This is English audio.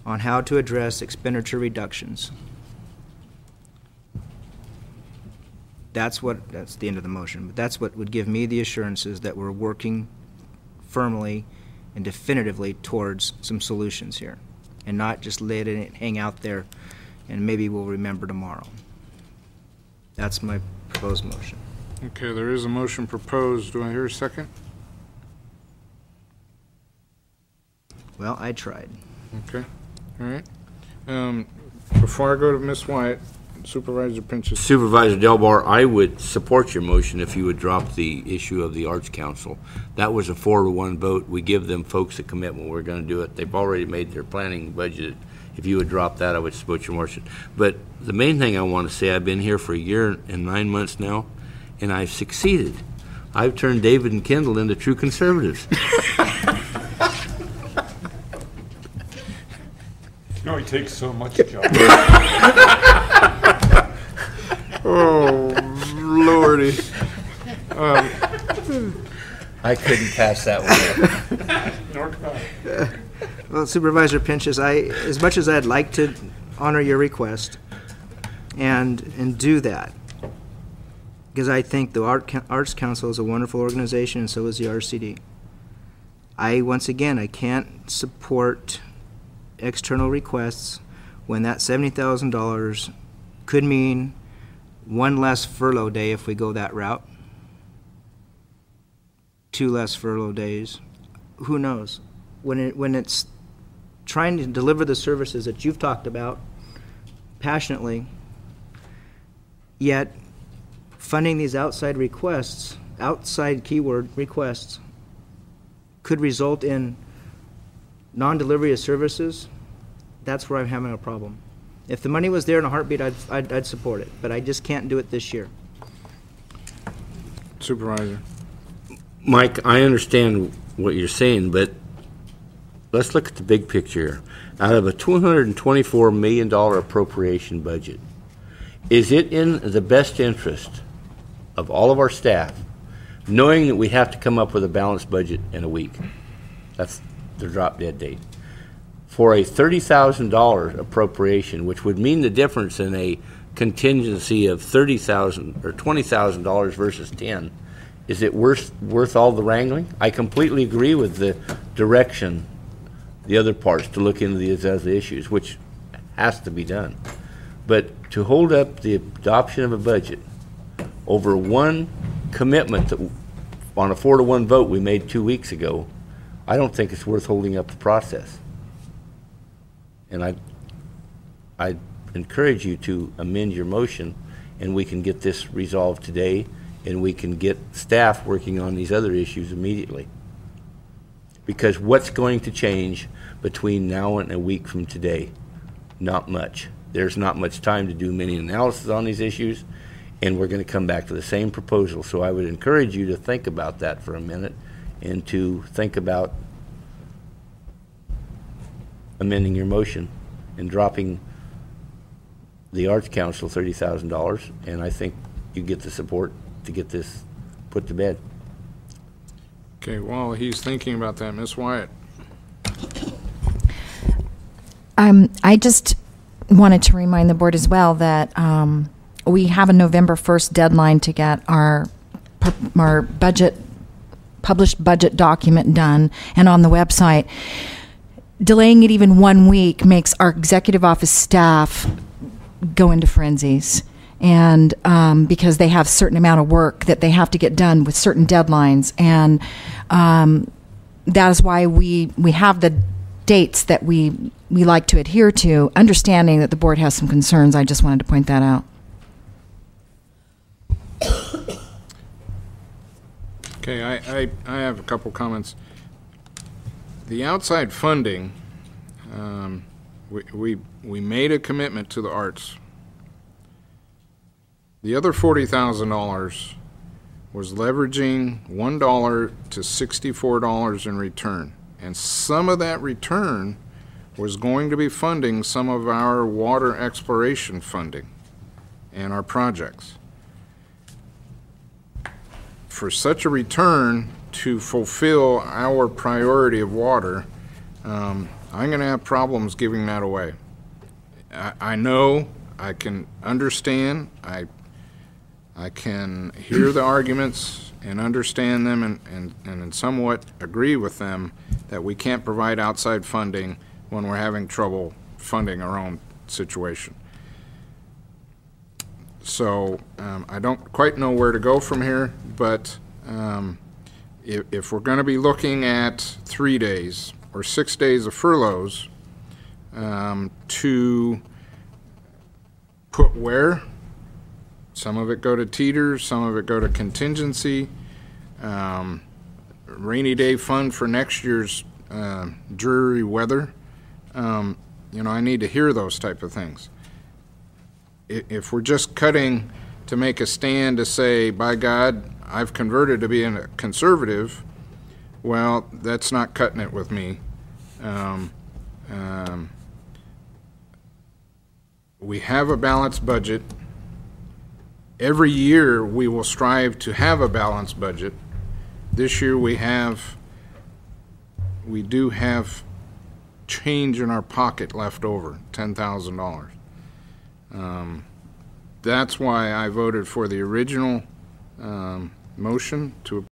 on how to address expenditure reductions. That's the end of the motion, but that's what would give me the assurances that we're working firmly and definitively towards some solutions here, and not just letting it hang out there and maybe we'll remember tomorrow. That's my proposed motion. Okay, there is a motion proposed. Do I hear a second? Well, I tried. Okay, all right. Before I go to Ms. Wyatt, Supervisor Pinches. Supervisor Delbar, I would support your motion if you would drop the issue of the Arts Council. That was a 4-to-1 vote. We give them folks a commitment. We're going to do it. They've already made their planning budget. If you would drop that, I would support your motion. But the main thing I want to say, I've been here for a year and 9 months now, and I've succeeded. I've turned David and Kendall into true conservatives. No, he takes so much job. Oh, Lordy. I couldn't pass that one up. Well, Supervisor Pinches, as much as I'd like to honor your request and do that, because I think the Arts Council is a wonderful organization, and so is the RCD. Once again, I can't support external requests when that $70,000 could mean one less furlough day if we go that route, 2 less furlough days. Who knows? When it's trying to deliver the services that you've talked about passionately, yet funding these outside requests, outside keyword requests, could result in non-delivery of services, that's where I'm having a problem. If the money was there in a heartbeat, I'd support it, but I just can't do it this year. Supervisor. Mike, I understand what you're saying, but let's look at the big picture. Out of a $224 million appropriation budget, is it in the best interest of all of our staff, knowing that we have to come up with a balanced budget in a week? That's the drop-dead date. For a $30,000 appropriation, which would mean the difference in a contingency of $30,000 or $20,000 versus 10, is it worth all the wrangling? I completely agree with the direction, the other parts, to look into these other issues, which has to be done. But to hold up the adoption of a budget over one commitment that on a 4-to-1 vote we made 2 weeks ago, I don't think it's worth holding up the process. And I encourage you to amend your motion, and we can get this resolved today, and we can get staff working on these other issues immediately. Because what's going to change between now and a week from today? Not much. There's not much time to do many analysis on these issues, and we're going to come back to the same proposal. So I would encourage you to think about that for a minute, and to think about amending your motion and dropping the Arts Council $30,000, and I think you get the support to get this put to bed. Okay, while he's thinking about that, Ms. Wyatt. I just wanted to remind the board as well that we have a November 1st deadline to get our published budget document done and on the website. Delaying it even 1 week makes our executive office staff go into frenzies, and because they have a certain amount of work that they have to get done with certain deadlines, and that is why we have the dates that we like to adhere to, understanding that the board has some concerns. I just wanted to point that out. Okay, I have a couple comments. The outside funding, we made a commitment to the arts. The other $40,000 was leveraging $1 to $64 in return. And some of that return was going to be funding some of our water exploration funding and our projects. For such a return to fulfill our priority of water, I'm going to have problems giving that away. I know, I can understand, I can hear the arguments and understand them and somewhat agree with them that we can't provide outside funding when we're having trouble funding our own situation. So I don't quite know where to go from here, but if we're going to be looking at 3 days or 6 days of furloughs, to put where? Some of it go to teeters, some of it go to contingency, rainy day fund for next year's dreary weather. I need to hear those type of things. If we're just cutting to make a stand to say, by God, I've converted to being a conservative, well, that's not cutting it with me. We have a balanced budget. Every year we will strive to have a balanced budget. This year we do have change in our pocket left over, $10,000. That's why I voted for the original motion to